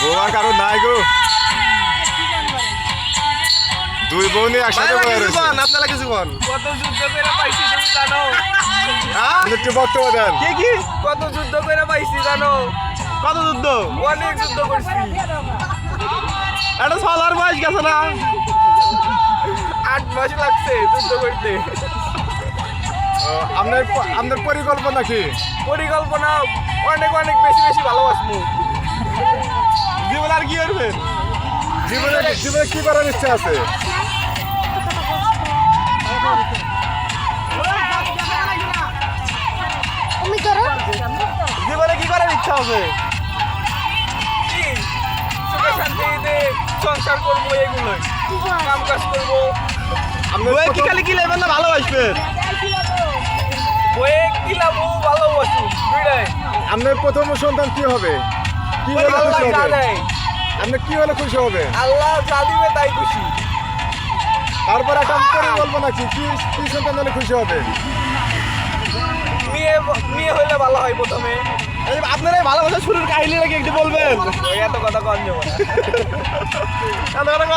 বউয়ার কারণ নাই গো, দুই বউ নিয়ে একসাথে বয়ে রয়েছে। আপনারা কিছু বল। কত যুদ্ধ করে পাইছি তুমি জানো? হ্যাঁ? একটু বক্তব্য দেন। কি কত যুদ্ধ করে পাইছি জানো? কত যুদ্ধ? অনেক যুদ্ধ করছি। একটা সালার বয়স গেছে না? 8 মাস লাগছে যুদ্ধ করতে। আপনার পরিকল্পনা কি? পরিকল্পনা অনেক অনেক বেশি বেশি ভালোবাসবো। জীবন আর কি করবেন? জীবনে জীবনে কি করার ইচ্ছা আছে? জীবনে কি করার ইচ্ছা আছে? কি? সুখে শান্তিতে সংসার করবো, এগুলোই কাম কাজ করবো। আপনার বউয়ে কি প্রথম- খালি কি লেবেন না ভালোবাসবেন? বয়ে কিলাবো ভালোবাসু দুইটাই। আপনার প্রথম সন্তান কি হবে? কি হলে আল্লাহ খুশি যা হবে? দেয়, আপনি কি হলে খুশি হবে? আল্লাহ যা দিবে তাই খুশি। তারপর একটা পরিকল্পনা কি? কি কি সন্তান হলে খুশি হবে? মেয়ে মেয়ে হইলে ভালো হয় প্রথমে। এই আপনার এই ভালোবাসা শুরুর কাহিনী নাকি একটু বলবেন? এত কথা কন যাবো না।